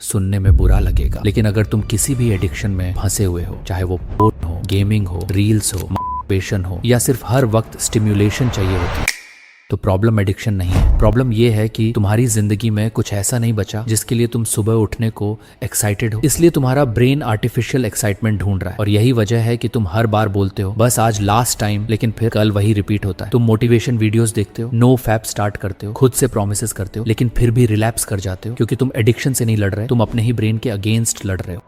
सुनने में बुरा लगेगा, लेकिन अगर तुम किसी भी एडिक्शन में फंसे हुए हो, चाहे वो पोर्न हो, गेमिंग हो, रील्स हो, पेशन हो, या सिर्फ हर वक्त स्टिम्युलेशन चाहिए होती, तो प्रॉब्लम एडिक्शन नहीं है। प्रॉब्लम ये है कि तुम्हारी जिंदगी में कुछ ऐसा नहीं बचा जिसके लिए तुम सुबह उठने को एक्साइटेड हो। इसलिए तुम्हारा ब्रेन आर्टिफिशियल एक्साइटमेंट ढूंढ रहा है, और यही वजह है कि तुम हर बार बोलते हो बस आज लास्ट टाइम, लेकिन फिर कल वही रिपीट होता है। तुम मोटिवेशन वीडियोस देखते हो, नो फैप स्टार्ट करते हो, खुद से प्रोमिसेस करते हो, लेकिन फिर भी रिलैप्स कर जाते हो, क्योंकि तुम एडिक्शन से नहीं लड़ रहे, तुम अपने ही ब्रेन के अगेंस्ट लड़ रहे हो।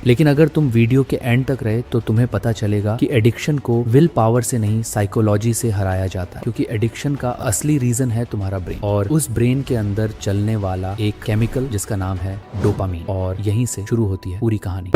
लेकिन अगर तुम वीडियो के एंड तक रहे तो तुम्हें पता चलेगा कि एडिक्शन को विल पावर से नहीं, साइकोलॉजी से हराया जाता है, क्योंकि एडिक्शन का असली रीजन है तुम्हारा ब्रेन, और उस ब्रेन के अंदर चलने वाला एक केमिकल जिसका नाम है डोपामीन, और यहीं से शुरू होती है पूरी कहानी।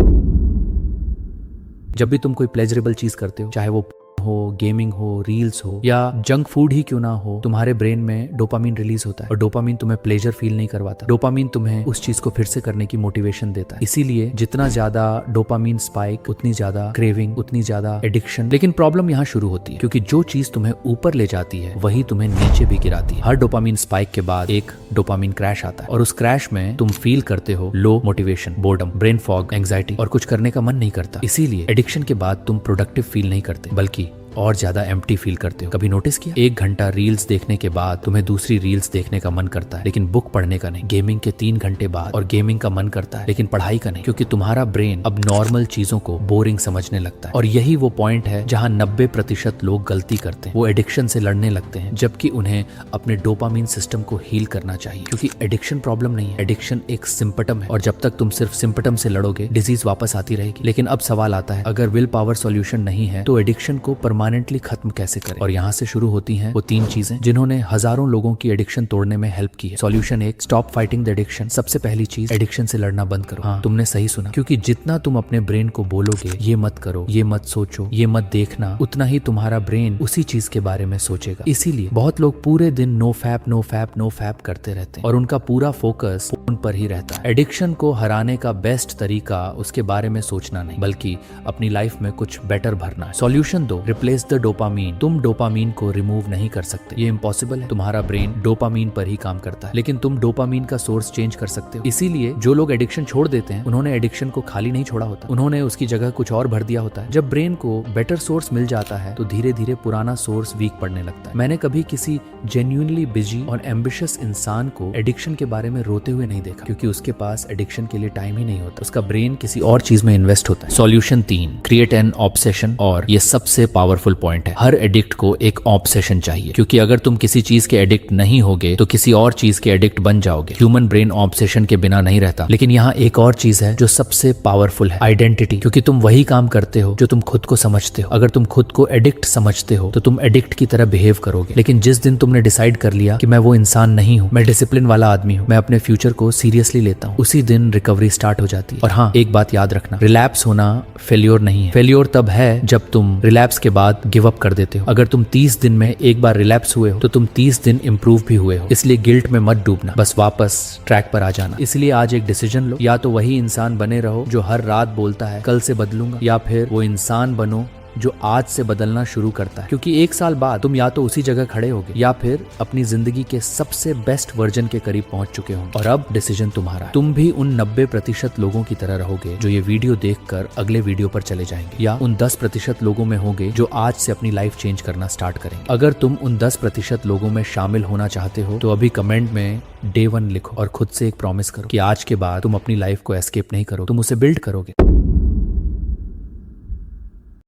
जब भी तुम कोई प्लेजरेबल चीज करते हो, चाहे वो हो, गेमिंग हो, रील्स हो, या जंक फूड ही क्यों ना हो, तुम्हारे ब्रेन में डोपामीन रिलीज होता है, और डोपामीन तुम्हें प्लेजर फील नहीं करवाता। डोपामीन तुम्हें उस चीज को फिर से करने की मोटिवेशन देता है। इसीलिए जितना ज्यादा डोपामीन स्पाइक, उतनी ज्यादा क्रेविंग, उतनी ज्यादा एडिक्शन। लेकिन प्रॉब्लम यहाँ शुरू होती है, क्योंकि जो चीज तुम्हें ऊपर ले जाती है वही तुम्हें नीचे भी गिराती है। हर डोपामीन स्पाइक के बाद एक डोपामीन क्रैश आता है, और उस क्रैश में तुम फील करते हो low motivation, boredom, brain fog, anxiety, और कुछ करने का मन नहीं करता। इसीलिए एडिक्शन के बाद तुम प्रोडक्टिव फील नहीं करते, बल्कि और ज्यादा एम्प्टी फील करते हो। कभी नोटिस किया, 1 घंटा रील्स देखने के बाद तुम्हें दूसरी रील्स देखने का मन करता है, लेकिन बुक पढ़ने का नहीं। गेमिंग के 3 घंटे बाद और गेमिंग का मन करता है, लेकिन पढ़ाई का नहीं, क्योंकि तुम्हारा ब्रेन अब नॉर्मल चीजों को बोरिंग समझने लगता है। और यही वो पॉइंट है जहां 90% लोग गलती करते हैं। वो एडिक्शन से लड़ने लगते हैं, जबकि उन्हें अपने डोपामीन सिस्टम को हील करना चाहिए, क्योंकि एडिक्शन प्रॉब्लम नहीं है, एडिक्शन एक सिम्पटम है, और जब तक तुम सिर्फ सिम्पटम से लड़ोगे, डिजीज वापस आती रहेगी। लेकिन अब सवाल आता है, अगर विल पावर सॉल्यूशन नहीं है तो एडिक्शन को परमानेंटली खत्म कैसे करें? और यहाँ से शुरू होती हैं वो 3 चीजें जिन्होंने हजारों लोगों की एडिक्शन तोड़ने में हेल्प की है। Solution 1, stop fighting the addiction. सबसे पहली चीज, एडिक्शन से लड़ना बंद करो। हाँ, तुमने सही सुना, क्योंकि जितना तुम अपने ब्रेन को बोलोगे ये मत करो, ये मत सोचो, ये मत देखना, उतना ही तुम्हारा ब्रेन उसी चीज के बारे में सोचेगा। इसीलिए बहुत लोग पूरे दिन no fap no fap no fap करते रहते हैं, और उनका पूरा फोकस फोन पर ही रहता है। एडिक्शन को हराने का बेस्ट तरीका उसके बारे में सोचना नहीं, बल्कि अपनी लाइफ में कुछ बेटर भरना है। Solution 2, replace the dopamine. तुम डोपामीन को रिमूव नहीं कर सकते, ये इम्पॉसिबल है। तुम्हारा ब्रेन डोपामीन पर ही काम करता है, लेकिन तुम डोपामीन का सोर्स चेंज कर सकते हो। इसीलिए जो लोग एडिक्शन छोड़ देते हैं, उन्होंने एडिक्शन को खाली नहीं छोड़ा होता, उन्होंने उसकी जगह कुछ और भर दिया होता है। जब ब्रेन को बेटर सोर्स मिल जाता है तो धीरे धीरे पुराना सोर्स वीक पड़ने लगता है। मैंने कभी किसी जेन्युइनली बिजी और एम्बिशियस इंसान को एडिक्शन के बारे में रोते हुए नहीं देखा, क्योंकि उसके पास एडिक्शन के लिए टाइम ही नहीं होता, उसका ब्रेन किसी और चीज में इन्वेस्ट होता है। Solution 3, create an obsession. और ये सबसे पावरफुल पॉइंट है, हर एडिक्ट को एक ऑब्सेशन चाहिए, क्योंकि अगर तुम किसी चीज के एडिक्ट नहीं होगे तो किसी और चीज के एडिक्ट बन जाओगे। ह्यूमन ब्रेन ऑब्सेशन के बिना नहीं रहता। लेकिन यहाँ एक और चीज है जो सबसे पावरफुल है, आइडेंटिटी, क्योंकि तुम वही काम करते हो जो तुम खुद को समझते हो। अगर तुम खुद को एडिक्ट समझते हो तो तुम एडिक्ट की तरह बिहेव करोगे, लेकिन जिस दिन तुमने डिसाइड कर लिया कि मैं वो इंसान नहीं हूँ, मैं डिसिप्लिन वाला आदमी हूँ, मैं अपने फ्यूचर को सीरियसली लेता हूँ, उसी दिन रिकवरी स्टार्ट हो जाती है। और हाँ, एक बात याद रखना, रिलैप्स होना फेल्योर नहीं है। फेल्योर तब है जब तुम रिलैप्स के बाद गिव अप कर देते हो। अगर तुम 30 दिन में एक बार रिलैप्स हुए हो तो तुम 30 दिन इंप्रूव भी हुए हो। इसलिए गिल्ट में मत डूबना, बस वापस ट्रैक पर आ जाना। इसलिए आज एक डिसीजन लो, या तो वही इंसान बने रहो जो हर रात बोलता है कल से बदलूंगा, या फिर वो इंसान बनो जो आज से बदलना शुरू करता है, क्योंकि 1 साल बाद तुम या तो उसी जगह खड़े होगे या फिर अपनी जिंदगी के सबसे बेस्ट वर्जन के करीब पहुंच चुके होंगे। और अब डिसीजन तुम्हारा है। तुम भी उन 90% लोगों की तरह रहोगे जो ये वीडियो देखकर अगले वीडियो पर चले जाएंगे, या उन 10% लोगों में होगे जो आज से अपनी लाइफ चेंज करना स्टार्ट करेंगे। अगर तुम उन 10% लोगों में शामिल होना चाहते हो तो अभी कमेंट में Day 1 लिखो, और खुद से एक प्रॉमिस करो कि आज के बाद तुम अपनी लाइफ को एस्केप नहीं करोगे, तुम उसे बिल्ड करोगे।